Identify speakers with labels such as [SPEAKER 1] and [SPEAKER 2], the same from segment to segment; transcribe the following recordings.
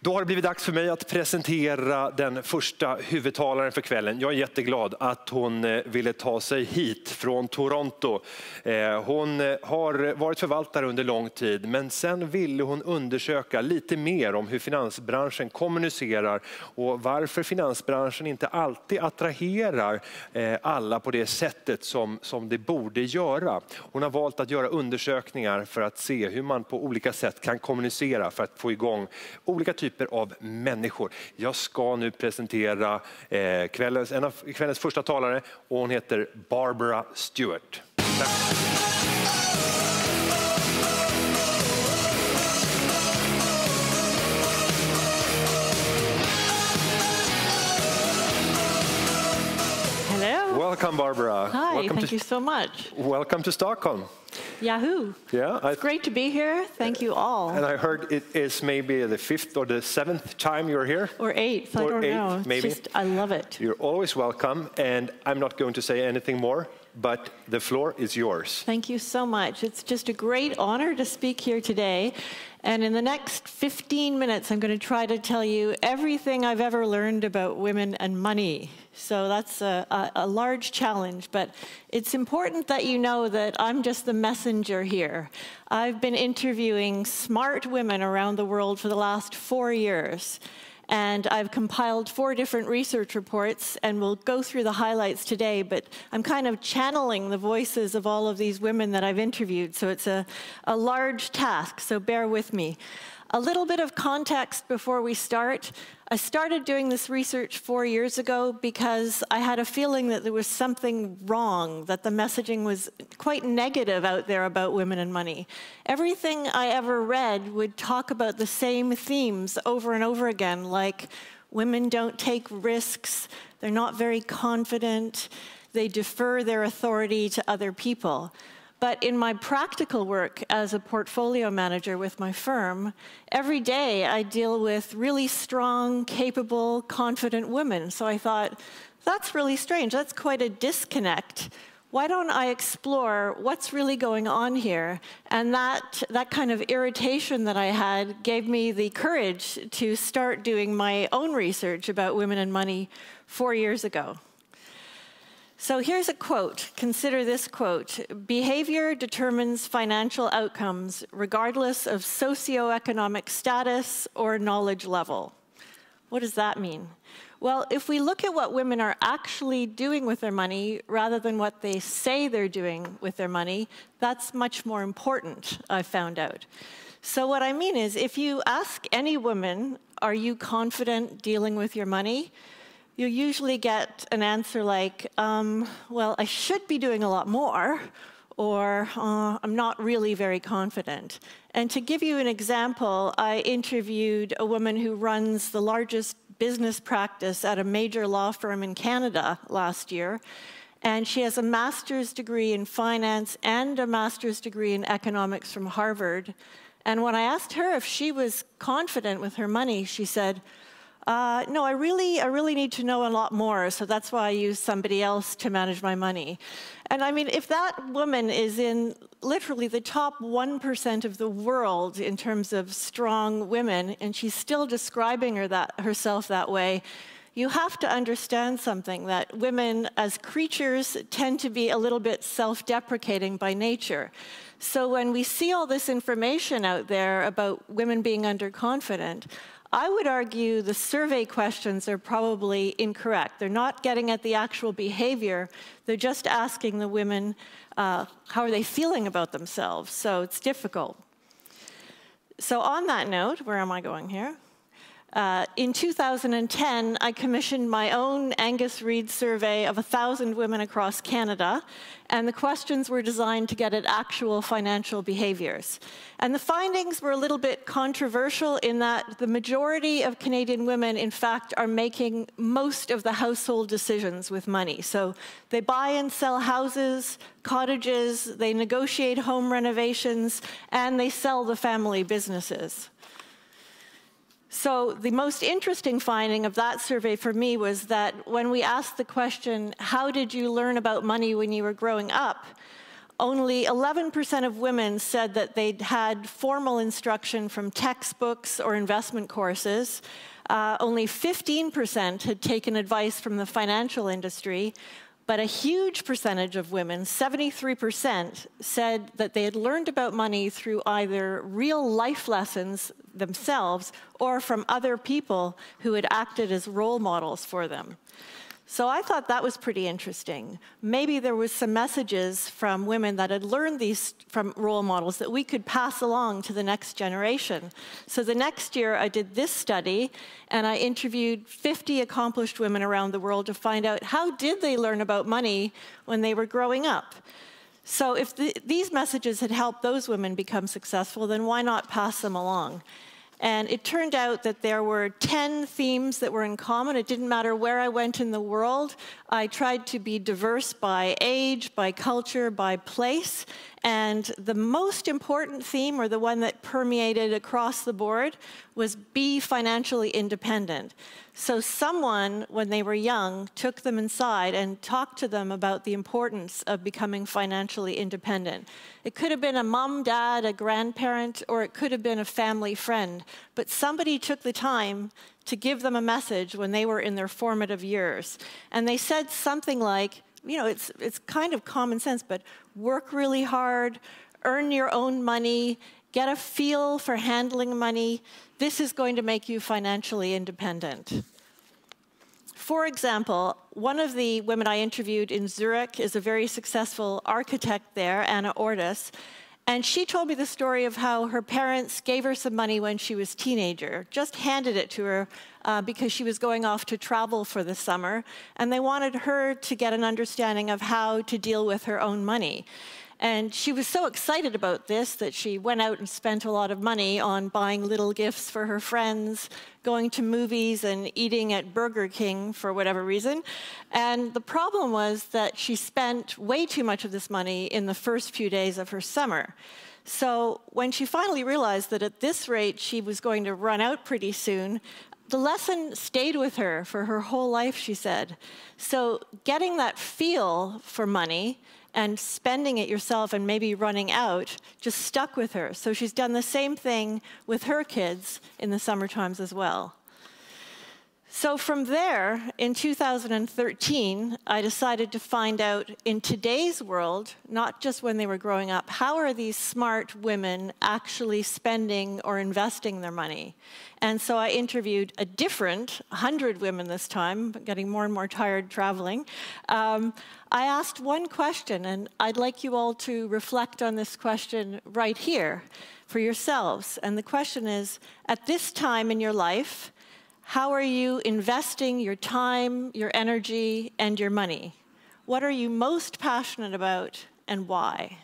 [SPEAKER 1] Då har det blivit dags för mig att presentera den första huvudtalaren för kvällen. Jag är jätteglad att hon ville ta sig hit från Toronto. Hon har varit förvaltare under lång tid, men sen ville hon undersöka lite mer om hur finansbranschen kommunicerar och varför finansbranschen inte alltid attraherar alla på det sättet som det borde göra. Hon har valt att göra undersökningar för att se hur man på olika sätt kan kommunicera för att få igång olika typer av människor. Jag ska nu presentera en av kvällens första talare och hon heter Barbara Stewart.
[SPEAKER 2] Hello.
[SPEAKER 1] Welcome, Barbara.
[SPEAKER 2] Hi, thank you so much.
[SPEAKER 1] Welcome to Stockholm.
[SPEAKER 2] Yahoo.
[SPEAKER 1] Yeah,
[SPEAKER 2] it's great to be here. Thank you all.
[SPEAKER 1] And I heard it is maybe the 5th or the 7th time you're here.
[SPEAKER 2] Or 8th, I don't know.
[SPEAKER 1] Maybe.
[SPEAKER 2] It's just, I love it.
[SPEAKER 1] You're always welcome, and I'm not going to say anything more, but the floor is yours.
[SPEAKER 2] Thank you so much. It's just a great honor to speak here today. And in the next 15 minutes, I'm going to try to tell you everything I've ever learned about women and money. So that's a large challenge, but it's important that you know that I'm just the messenger here. I've been interviewing smart women around the world for the last 4 years. And I've compiled 4 different research reports, and we'll go through the highlights today, but I'm kind of channeling the voices of all of these women that I've interviewed, so it's a large task, so bear with me. A little bit of context before we start. I started doing this research 4 years ago because I had a feeling that there was something wrong, that the messaging was quite negative out there about women and money. Everything I ever read would talk about the same themes over and over again, like women don't take risks, they're not very confident, they defer their authority to other people. But in my practical work as a portfolio manager with my firm, every day I deal with really strong, capable, confident women. So I thought, that's really strange. That's quite a disconnect. Why don't I explore what's really going on here? And that kind of irritation that I had gave me the courage to start doing my own research about women and money 4 years ago. So here's a quote. Consider this quote. Behavior determines financial outcomes regardless of socioeconomic status or knowledge level. What does that mean? Well, if we look at what women are actually doing with their money rather than what they say they're doing with their money, that's much more important, I've found out. So what I mean is, if you ask any woman, are you confident dealing with your money? You usually get an answer like, well, I should be doing a lot more, or I'm not really very confident. And to give you an example, I interviewed a woman who runs the largest business practice at a major law firm in Canada last year, and she has a master's degree in finance and a master's degree in economics from Harvard. And when I asked her if she was confident with her money, she said, no, I really need to know a lot more, so that's why I use somebody else to manage my money. And I mean, if that woman is in literally the top 1% of the world in terms of strong women, and she's still describing herself that way, you have to understand something, that women as creatures tend to be a little bit self-deprecating by nature. So when we see all this information out there about women being underconfident, I would argue the survey questions are probably incorrect. They're not getting at the actual behavior. They're just asking the women, how are they feeling about themselves? So it's difficult. So on that note, where am I going here? In 2010, I commissioned my own Angus Reid survey of 1,000 women across Canada, and the questions were designed to get at actual financial behaviors. And the findings were a little bit controversial in that the majority of Canadian women, in fact, are making most of the household decisions with money. So they buy and sell houses, cottages, they negotiate home renovations, and they sell the family businesses. So the most interesting finding of that survey for me was that when we asked the question, how did you learn about money when you were growing up? only 11% of women said that they'd had formal instruction from textbooks or investment courses. Only 15% had taken advice from the financial industry, but a huge percentage of women, 73%, said that they had learned about money through either real life lessons themselves or from other people who had acted as role models for them. So I thought that was pretty interesting. Maybe there was some messages from women that had learned these from role models that we could pass along to the next generation. So the next year I did this study, and I interviewed 50 accomplished women around the world to find out how did they learn about money when they were growing up. So if these messages had helped those women become successful, then why not pass them along? And it turned out that there were 10 themes that were in common. It didn't matter where I went in the world. I tried to be diverse by age, by culture, by place. And the most important theme, or the one that permeated across the board, was be financially independent. So someone, when they were young, took them inside and talked to them about the importance of becoming financially independent. It could have been a mom, dad, a grandparent, or it could have been a family friend. But somebody took the time to give them a message when they were in their formative years. And they said something like, you know, it's kind of common sense, but work really hard, earn your own money, get a feel for handling money. This is going to make you financially independent. For example, one of the women I interviewed in Zurich is a very successful architect there, Ortus, and she told me the story of how her parents gave her some money when she was a teenager, just handed it to her because she was going off to travel for the summer, and they wanted her to get an understanding of how to deal with her own money. And she was so excited about this that she went out and spent a lot of money on buying little gifts for her friends, going to movies and eating at Burger King for whatever reason. And the problem was that she spent way too much of this money in the first few days of her summer. So when she finally realized that at this rate she was going to run out pretty soon, the lesson stayed with her for her whole life, she said. So getting that feel for money and spending it yourself and maybe running out just stuck with her. So she's done the same thing with her kids in the summer times as well. So from there, in 2013, I decided to find out in today's world, not just when they were growing up, how are these smart women actually spending or investing their money? And so I interviewed a different 100 women this time, getting more and more tired traveling. I asked one question, and I'd like you all to reflect on this question right here for yourselves. And the question is, at this time in your life, how are you investing your time, your energy, and your money? What are you most passionate about, and why?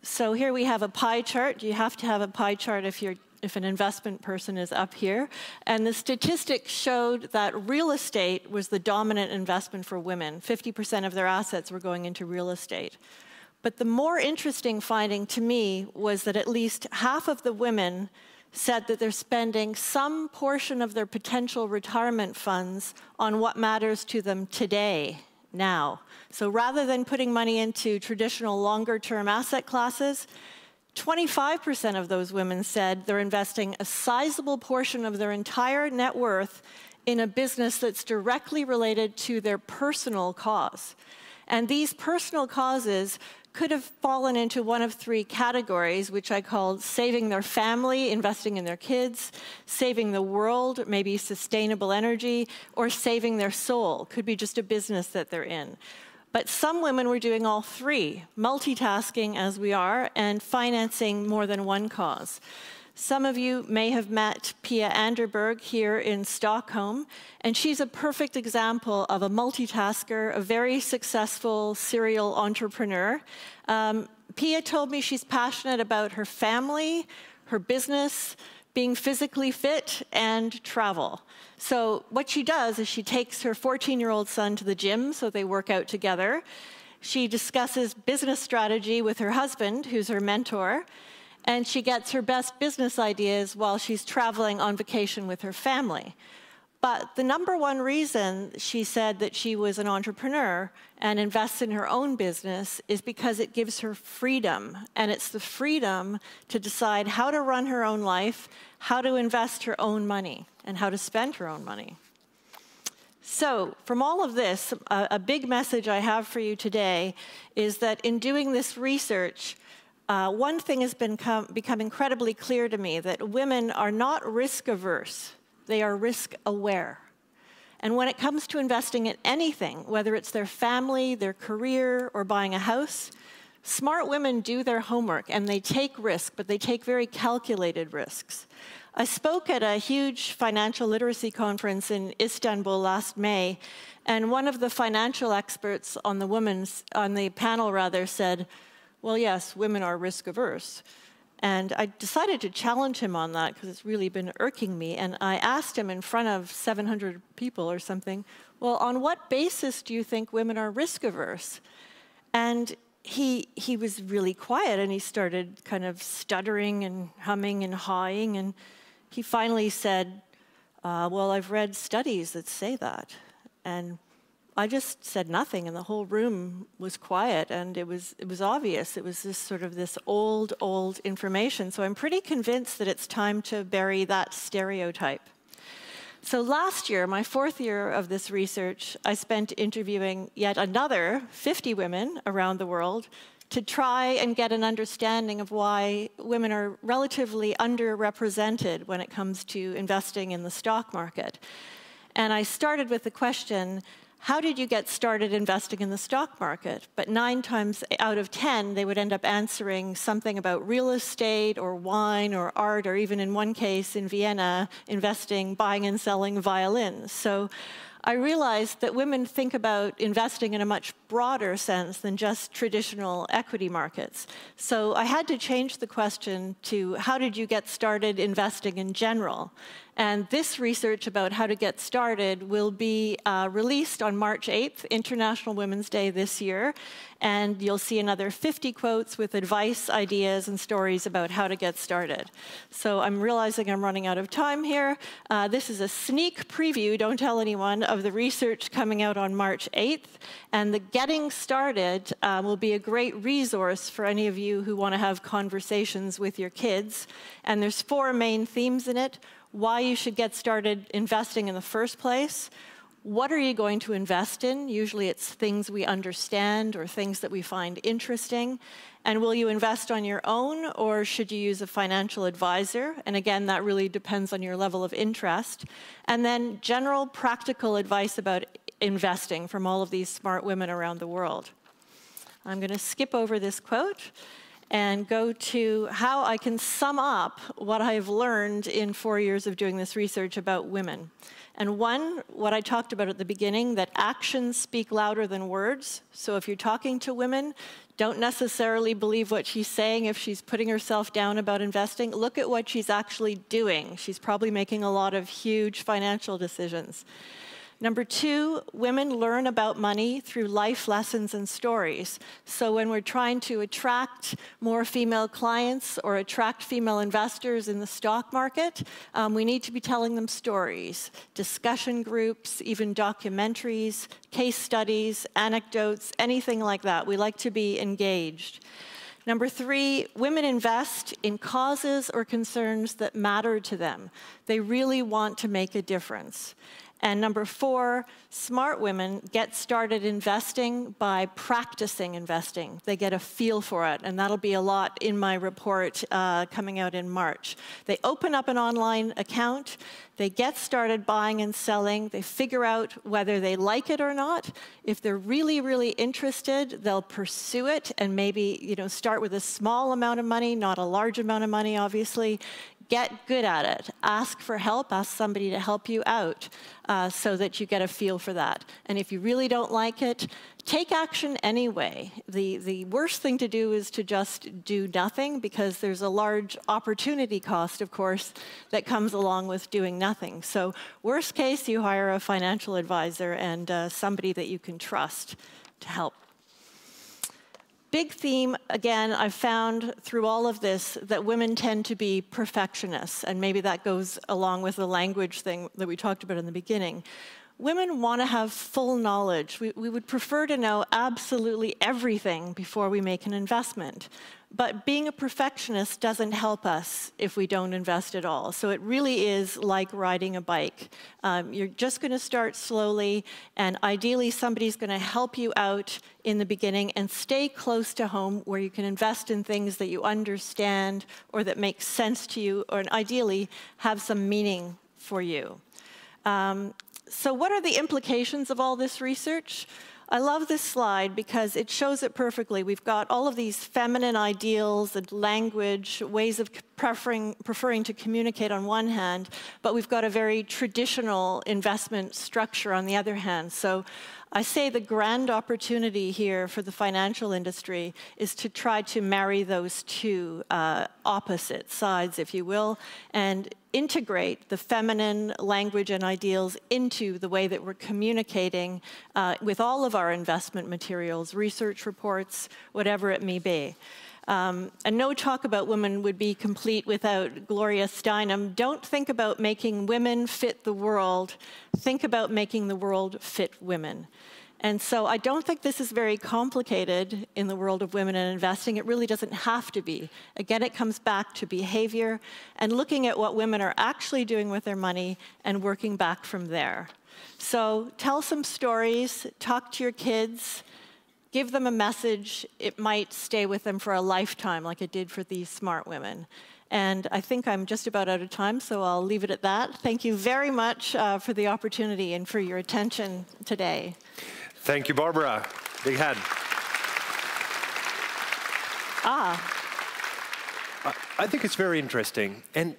[SPEAKER 2] So here we have a pie chart. You have to have a pie chart if an investment person is up here. And the statistics showed that real estate was the dominant investment for women. 50% of their assets were going into real estate. But the more interesting finding to me was that at least half of the women said that they're spending some portion of their potential retirement funds on what matters to them today, now. So rather than putting money into traditional longer-term asset classes, 25% of those women said they're investing a sizable portion of their entire net worth in a business that's directly related to their personal cause. And these personal causes could have fallen into one of three categories, which I called saving their family, investing in their kids, saving the world, maybe sustainable energy, or saving their soul, could be just a business that they're in. But some women were doing all three, multitasking as we are, and financing more than one cause. Some of you may have met Pia Anderberg here in Stockholm, and she's a perfect example of a multitasker, a very successful serial entrepreneur. Pia told me she's passionate about her family, her business, being physically fit, and travel. So what she does is she takes her 14-year-old son to the gym so they work out together. She discusses business strategy with her husband, who's her mentor, and she gets her best business ideas while she's traveling on vacation with her family. But the number one reason she said that she was an entrepreneur and invests in her own business is because it gives her freedom. And it's the freedom to decide how to run her own life, how to invest her own money, and how to spend her own money. So from all of this, a big message I have for you today is that in doing this research, one thing has become incredibly clear to me, that women are not risk averse. They are risk aware. And when it comes to investing in anything, whether it's their family, their career, or buying a house, smart women do their homework and they take risk, but they take very calculated risks. I spoke at a huge financial literacy conference in Istanbul last May, and one of the financial experts on the panel said, well, yes, women are risk averse. And I decided to challenge him on that because it's really been irking me. And I asked him in front of 700 people or something, well, on what basis do you think women are risk averse? And he was really quiet, and he started kind of stuttering and humming and hawing. And he finally said, well, I've read studies that say that. And I just said nothing, and the whole room was quiet, and it was obvious. It was this old information. So I'm pretty convinced that it's time to bury that stereotype. So last year, my 4th year of this research, I spent interviewing yet another 50 women around the world to try and get an understanding of why women are relatively underrepresented when it comes to investing in the stock market. And I started with the question, how did you get started investing in the stock market? But 9 times out of 10, they would end up answering something about real estate or wine or art, or even in one case in Vienna, buying and selling violins. So I realized that women think about investing in a much broader sense than just traditional equity markets. So I had to change the question to, how did you get started investing in general? And this research about how to get started will be released on March 8th, International Women's Day this year. And you'll see another 50 quotes with advice, ideas, and stories about how to get started. So I'm realizing I'm running out of time here. This is a sneak preview, don't tell anyone, of the research coming out on March 8th. And the Getting Started will be a great resource for any of you who want to have conversations with your kids. And there's 4 main themes in it. Why you should get started investing in the first place. What are you going to invest in? Usually it's things we understand or things that we find interesting. And will you invest on your own, or should you use a financial advisor? And again, that really depends on your level of interest. And then general practical advice about investing from all of these smart women around the world. I'm going to skip over this quote and go to how I can sum up what I've learned in 4 years of doing this research about women. And one, what I talked about at the beginning, that actions speak louder than words. So if you're talking to women, don't necessarily believe what she's saying if she's putting herself down about investing. Look at what she's actually doing. She's probably making a lot of huge financial decisions. Number 2, women learn about money through life lessons and stories. So when we're trying to attract more female clients or attract female investors in the stock market, we need to be telling them stories, discussion groups, even documentaries, case studies, anecdotes, anything like that. We like to be engaged. Number 3, women invest in causes or concerns that matter to them. They really want to make a difference. And number 4, smart women get started investing by practicing investing. They get a feel for it, and that'll be a lot in my report coming out in March. They open up an online account, they get started buying and selling, they figure out whether they like it or not. If they're really, really interested, they'll pursue it and maybe start with a small amount of money, not a large amount of money, obviously. Get good at it. Ask for help. Ask somebody to help you out so that you get a feel for that. And if you really don't like it, take action anyway. The worst thing to do is to just do nothing, because there's a large opportunity cost, of course, that comes along with doing nothing. So worst case, you hire a financial advisor and somebody that you can trust to help. big theme, again, I've found through all of this that women tend to be perfectionists, and maybe that goes along with the language thing that we talked about in the beginning. Women want to have full knowledge. We would prefer to know absolutely everything before we make an investment. But being a perfectionist doesn't help us if we don't invest at all. So it really is like riding a bike. You're just going to start slowly, and ideally somebody's going to help you out in the beginning and stay close to home where you can invest in things that you understand or that make sense to you, or ideally have some meaning for you. So what are the implications of all this research? I love this slide because it shows it perfectly. We've got all of these feminine ideals and language, ways of preferring to communicate on one hand, but we've got a very traditional investment structure on the other hand. So I say the grand opportunity here for the financial industry is to try to marry those two opposite sides, if you will, and integrate the feminine language and ideals into the way that we're communicating with all of our investment materials, research reports, whatever it may be. And no talk about women would be complete without Gloria Steinem. Don't think about making women fit the world. Think about making the world fit women. And so I don't think this is very complicated in the world of women and investing. It really doesn't have to be. Again, it comes back to behavior and looking at what women are actually doing with their money and working back from there. So tell some stories, talk to your kids, give them a message. It might stay with them for a lifetime like it did for these smart women. And I think I'm just about out of time, so I'll leave it at that. Thank you very much for the opportunity and for your attention today.
[SPEAKER 1] Thank you, Barbara. Big hand. I think it's very interesting. And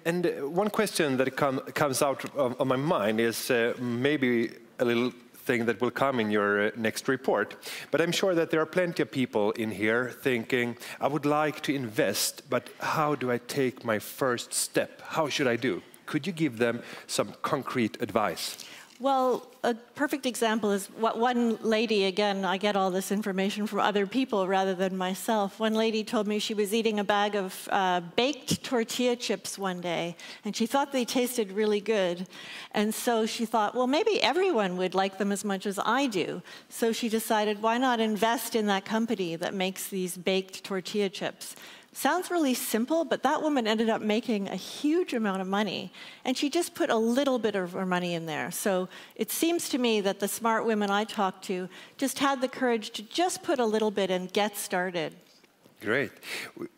[SPEAKER 1] one question that comes out of my mind is maybe a little thing that will come in your next report. But I'm sure that there are plenty of people in here thinking, I would like to invest, but how do I take my first step? How should I do? Could you give them some concrete advice?
[SPEAKER 2] Well, a perfect example is what one lady, again, I get all this information from other people rather than myself. One lady told me she was eating a bag of baked tortilla chips one day, and she thought they tasted really good. And so she thought, well, maybe everyone would like them as much as I do. So she decided, why not invest in that company that makes these baked tortilla chips? Sounds really simple, but that woman ended up making a huge amount of money, and she just put a little bit of her money in there. So it seems to me that the smart women I talked to just had the courage to just put a little bit and get started.
[SPEAKER 1] Great.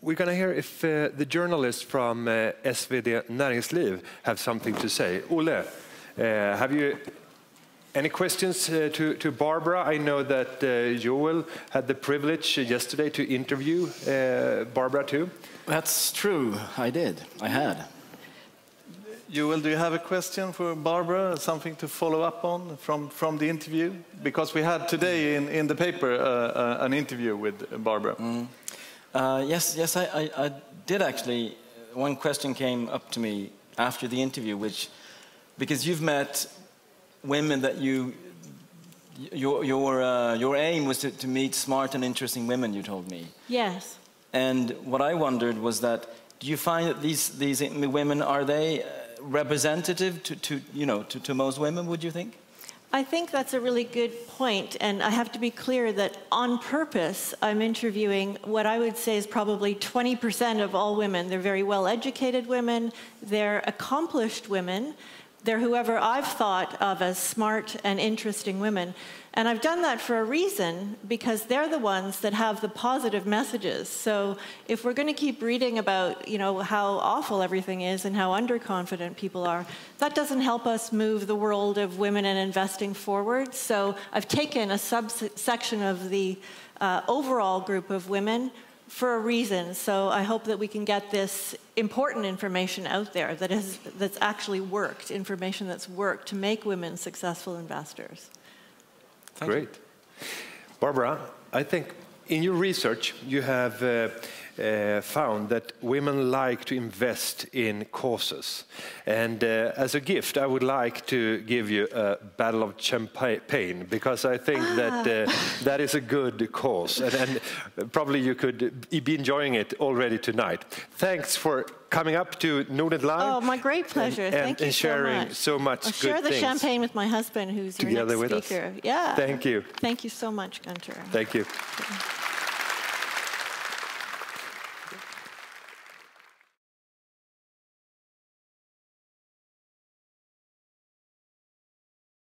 [SPEAKER 1] We're going to hear if the journalists from SvD Näringsliv have something to say. Olle, have you any questions to Barbara? I know that Joel had the privilege yesterday to interview Barbara too.
[SPEAKER 3] That's true. I did. I had.
[SPEAKER 4] Joel, do you have a question for Barbara? Something to follow up on from the interview? Because we had today in the paper an interview with Barbara.
[SPEAKER 3] Yes, I did actually. One question came up to me after the interview, because you've met women that your aim was to meet smart and interesting women, you told me.
[SPEAKER 2] Yes.
[SPEAKER 3] And what I wondered was that, do you find that these women, are they representative to most women, would you think?
[SPEAKER 2] I think that's a really good point, and I have to be clear that on purpose I'm interviewing what I would say is probably 20% of all women. They're very well-educated women, they're accomplished women, they're whoever I've thought of as smart and interesting women. And I've done that for a reason, because they're the ones that have the positive messages. So if we're going to keep reading about, how awful everything is and how underconfident people are, that doesn't help us move the world of women and investing forward. So I've taken a subsection of the overall group of women for a reason. So I hope that we can get this important information out there that's actually worked, information that's worked to make women successful investors.
[SPEAKER 1] Great. Barbara, I think in your research you have found that women like to invest in causes. And as a gift, I would like to give you a bottle of champagne, because I think that that is a good cause. And probably you could be enjoying it already tonight. Thanks for coming up to Nordnet Live.
[SPEAKER 2] Oh, my great pleasure. Thank you
[SPEAKER 1] and sharing
[SPEAKER 2] so
[SPEAKER 1] much
[SPEAKER 2] I'll
[SPEAKER 1] good
[SPEAKER 2] share the
[SPEAKER 1] things
[SPEAKER 2] champagne with my husband, who's your
[SPEAKER 1] together
[SPEAKER 2] next
[SPEAKER 1] with
[SPEAKER 2] speaker.
[SPEAKER 1] us.
[SPEAKER 2] Yeah.
[SPEAKER 1] Thank you.
[SPEAKER 2] Thank you so much, Gunter.
[SPEAKER 1] Thank you.